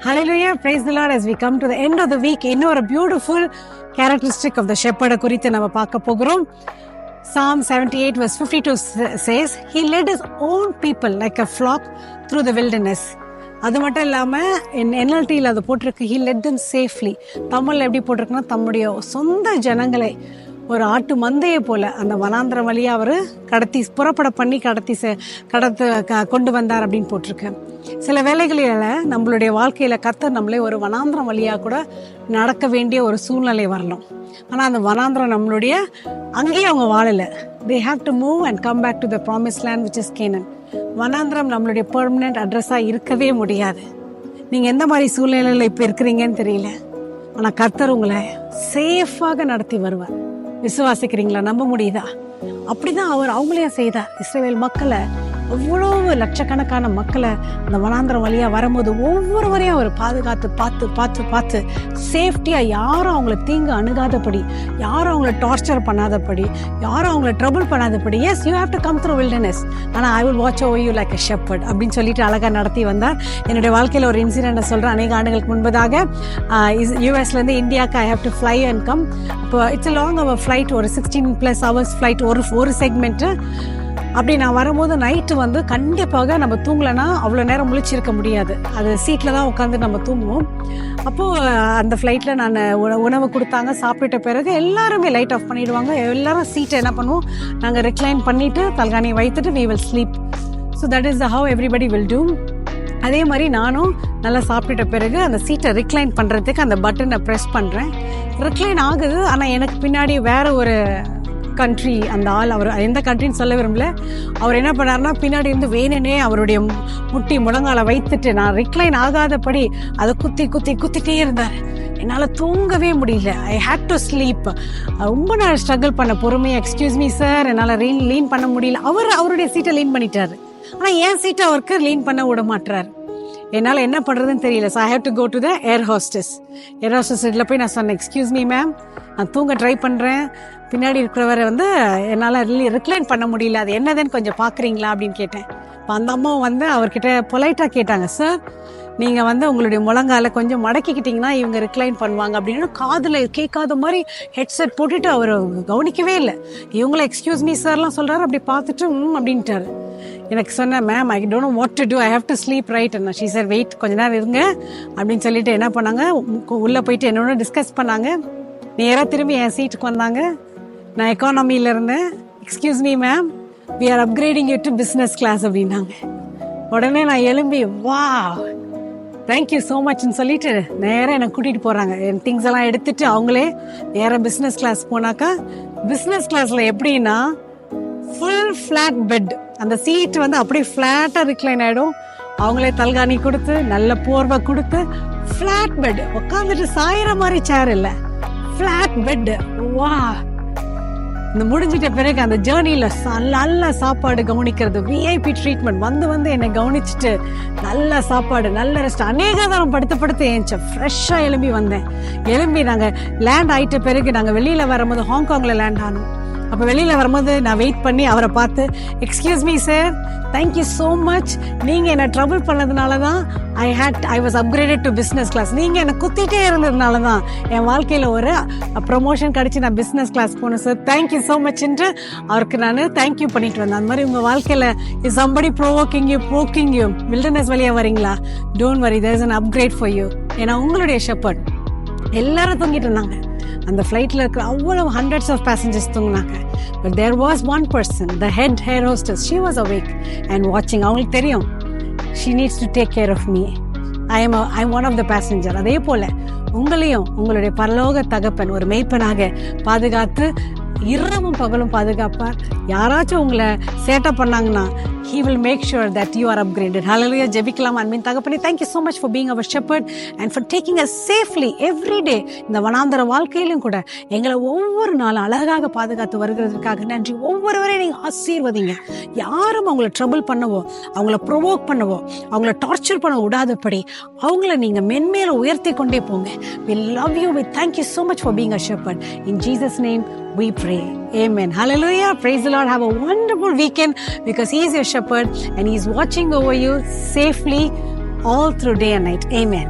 Hallelujah, praise the Lord. As we come to the end of the week, இன்னொரு beautiful characteristic of the shepherd குறித்து நம்ம பார்க்க போகிறோம். Psalm 78 verse 52 says, He led His own people like a flock through the wilderness. அது மட்டும் இல்லாமல் NLTயில் அது போட்டிருக்கு, He led them safely. தமிழில் எப்படி போட்டிருக்குன்னா, தம்முடைய சொந்த ஜனங்களை ஒரு ஆட்டு மந்தையை போல அந்த வனாந்திரம் வழியாக அவர் புறப்பட பண்ணி கொண்டு வந்தார் அப்படின்னு போட்டிருக்கு. சில வேளைகளில் நம்மளுடைய வாழ்க்கையில் கர்த்தர் நம்மளே ஒரு வனாந்திரம் வழியாக கூட நடக்க வேண்டிய ஒரு சூழ்நிலை வரலாம். ஆனால் அந்த வனாந்திரம் நம்மளுடைய அங்கேயும் அவங்க வாழலை. They have to move and come back to the promised land which is Canaan. வனாந்திரம் நம்மளுடைய பெர்மனன்ட் அட்ரஸாக இருக்கவே முடியாது. நீங்கள் எந்த மாதிரி சூழ்நிலையில் இப்போ இருக்கிறீங்கன்னு தெரியல, ஆனால் கர்த்தர் உங்களை சேஃபாக நடத்தி வருவார். விசுவாசிக்கிறீங்களா? நம்ப முடியுதா? அப்படிதான் அவர் அவங்களையும் செய்தார். இஸ்ரவேல் மக்களை, அவ்வளவு லட்சக்கணக்கான மக்களை அந்த வனாந்திரம் வழியாக வரும்போது ஒவ்வொருவரையும் அவர் பாதுகாத்து பார்த்து சேஃப்டியாக யாரும் அவங்கள தீங்கு அணுகாதபடி, யாரும் அவங்கள டார்ச்சர் பண்ணாதபடி, யாரும் அவங்கள ட்ரபிள் பண்ணாதபடி. Yes, you have to come through wilderness, ஆனால் I will watch over you like a shepherd அப்படின்னு சொல்லிட்டு அழகாக நடத்தி வந்தார். என்னுடைய வாழ்க்கையில் ஒரு இன்சிடென்ட்டை சொல்கிறேன். அநேக ஆண்டுகளுக்கு முன்பதாக யூஎஸ்லேருந்து இந்தியாவுக்கு ஐ have to fly and come. இப்போ இட்ஸ் லாங் அவர் ஃப்ளைட், ஒரு 16+ hours ஃப்ளைட், ஒரு செக்மெண்ட்டு. அப்படி நான் வரும்போது நைட்டு கண்டிப்பாக நம்ம தூங்கலைன்னா அவ்வளோ நேரம் முழிச்சிருக்க முடியாது. அது சீட்டில் தான் உட்காந்து நம்ம தூங்குவோம். அப்போது அந்த ஃப்ளைட்டில் நான் உணவு கொடுத்தாங்க. சாப்பிட்ட பிறகு எல்லாருமே லைட் ஆஃப் பண்ணிவிடுவாங்க. எல்லாரும் சீட்டை என்ன பண்ணுவோம், நாங்கள் ரிக்ளைன் பண்ணிவிட்டு தலகாணியை வைத்துட்டு we will sleep. So that is how everybody will do. அதே மாதிரி நானும் நல்லா சாப்பிட்ட பிறகு அந்த சீட்டை ரிக்ளைன் பண்ணுறதுக்கு அந்த பட்டனை ப்ரெஸ் பண்ணுறேன். ரிக்ளைன் ஆகுது. ஆனால் எனக்கு பின்னாடி வேறு ஒரு கண்ட்ரி, அந்த ஆள், அவர் எந்த கண்ட்ரின்னு சொல்ல விரும்பல, அவர் என்ன பண்ணாருன்னா பின்னாடி இருந்து வேணுனே அவருடைய முழங்கால வைத்துட்டு நான் ரிக்ளைன் ஆகாதபடி அதை குத்திட்டே இருந்தார். என்னால் தூங்கவே முடியல. ஐ ஹேட் டு ஸ்லீப். ரொம்ப நான் ஸ்ட்ரகிள் பண்ண பொறுமையாக, எக்ஸ்கியூஸ் மீ சார், என்னால் லீன் பண்ண முடியல. அவருடைய சீட்டை லீன் பண்ணிட்டாரு. ஆனால் என் சீட்டை அவருக்கு லீன் பண்ண விட மாட்டுறாரு. என்னால் என்ன பண்ணுறதுன்னு தெரியல. So I have to go to the air hostess இதில் போய் நான் சொன்னேன், எக்ஸ்கியூஸ் மீ மேம், நான் தூங்க ட்ரை பண்ணுறேன், பின்னாடி இருக்கிறவரை என்னால் ரிக்ளைன் பண்ண முடியல, அது என்னதுன்னு கொஞ்சம் பார்க்குறீங்களா அப்படின்னு கேட்டேன். இப்போ அந்த அம்மாவும் அவர்கிட்ட பொலைட்டாக கேட்டாங்க, சார் நீங்கள் உங்களுடைய முழங்கால கொஞ்சம் மடக்கிக்கிட்டிங்கன்னா இவங்க ரிக்ளைன் பண்ணுவாங்க அப்படின்னு. காதில் கேட்காத மாதிரி ஹெட்செட் போட்டுட்டு அவர் கவனிக்கவே இல்லை. இவங்கள எக்ஸ்கியூஸ் மீ சார்லாம் சொல்கிறாரு. அப்படி பார்த்துட்டு அப்படின்ட்டாரு. எனக்கு சொன்னேன், ma'am I don't know what to do, I have to sleep right. என்ன ஷீ சார், வெயிட் கொஞ்ச நேரம் இருங்க அப்படின்னு சொல்லிட்டு என்ன பண்ணாங்க, உள்ளே போயிட்டு என்னோட டிஸ்கஸ் பண்ணாங்க. நேராக திரும்பி என் சீட்டுக்கு வந்தாங்க. நான் எக்கானமியில் இருந்தேன். Excuse me ma'am, we are upgrading you to business class அப்படின்னாங்க. உடனே நான் எழும்பி வா தேங்க்யூ ஸோ மச்ன்னு சொல்லிட்டு நேராக என்னை கூட்டிகிட்டு போகிறாங்க. என் திங்ஸ் எல்லாம் எடுத்துகிட்டு அவங்களே நேராக பிஸ்னஸ் கிளாஸ் போனாக்கா, பிஸ்னஸ் கிளாஸில் எப்படின்னா ஃபுல் ஃப்ளாட் பெட், அந்த சீட்டு அப்படியே ஃப்ளாட்டாக ரிக்ளைன் ஆகிடும். அவங்களே தல்காணி கொடுத்து நல்ல போர்வை கொடுத்து ஃப்ளாட் பெட், உட்காந்துட்டு சாயிற மாதிரி சேர் இல்லை, ஃப்ளாட் பெட். வா, இந்த முடிஞ்சிட்ட பிறகு அந்த ஜேர்னியில் நல்ல சாப்பாடு கவனிக்கிறது, விஐபி ட்ரீட்மெண்ட், வந்து என்னை கவனிச்சுட்டு நல்ல சாப்பாடு, நல்ல ரெஸ்ட். அநேக தரம் படுத்து ஏஞ்சேன். ஃப்ரெஷ்ஷாக எழும்பி நாங்கள் லேண்ட் ஆகிட்ட பிறகு நாங்கள் வெளியில் வரும்போது ஹாங்காங்கில் லேண்ட் ஆனோம். அப்போ வெளியில் வரும்போது நான் வெயிட் பண்ணி அவரை பார்த்து, excuse me sir, thank you so much, நீங்கள் என்னை ட்ரபிள் பண்ணதுனால தான் I was upgraded to business class. நீங்கள் என்னை குத்திட்டே இருந்ததுனால தான் என் வாழ்க்கையில் ஒரு ப்ரொமோஷன் கிடச்சி நான் பிஸ்னஸ் கிளாஸ் போனேன் சார், தேங்க்யூ ஸோ மச்ன்ட்டு அவருக்கு நான் தேங்க்யூ பண்ணிட்டு வந்தேன். அந்த மாதிரி உங்கள் வாழ்க்கையில் is somebody poking you wilderness வழியாக வரீங்களா, don't worry, there is an upgrade for you. ஏன்னா உங்களுடைய ஷெப்பர்ட். எல்லாரும் தூங்கிட்டு இருந்தாங்க. அந்த ஃப்ளைட்டில் இருக்கிற அவ்வளவு ஹண்ட்ரட்ஸ் ஆஃப் பேசஞ்சர்ஸ் தூங்கினாங்க. But there was one person, the head air hostess, she was awake and வாட்சிங். அவங்களுக்கு தெரியும், she needs to take care of me, I am one of the passenger. அதே போல் உங்களையும் உங்களுடைய பரலோக தகப்பன் ஒரு மேய்ப்பனாக பாதுகாத்து இரவும் பகலும் பாதுகாப்பார். யாராச்சும் உங்களை சேட்டை பண்ணாங்கன்னா he will make sure that you are upgraded. Hallelujah. ஜெபிக்கலாம். அன்பின் தகப்பனே, thank you so much for being our shepherd and for taking us safely every day. இந்த வனாந்தர வாழ்க்கையிலும் கூட எங்களை ஒவ்வொரு நாளும் அழகாக பாதுகாத்து வருகிறதுக்காக நன்றி. ஒவ்வொருவரையும் நீங்கள் ஆசீர்வதிங்க. யாரும் அவங்கள ட்ரபிள் பண்ணவோ, அவங்கள ப்ரொவோக் பண்ணவோ, அவங்கள டார்ச்சர் பண்ண விடாதபடி அவங்கள நீங்கள் மென்மேல உயர்த்தி கொண்டே போங்க. We love you. We thank you so much for being a shepherd. In Jesus' name we pray. Amen. Hallelujah. Praise the Lord. Have a wonderful weekend because He is your shepherd and He is watching over you safely all through day and night. Amen.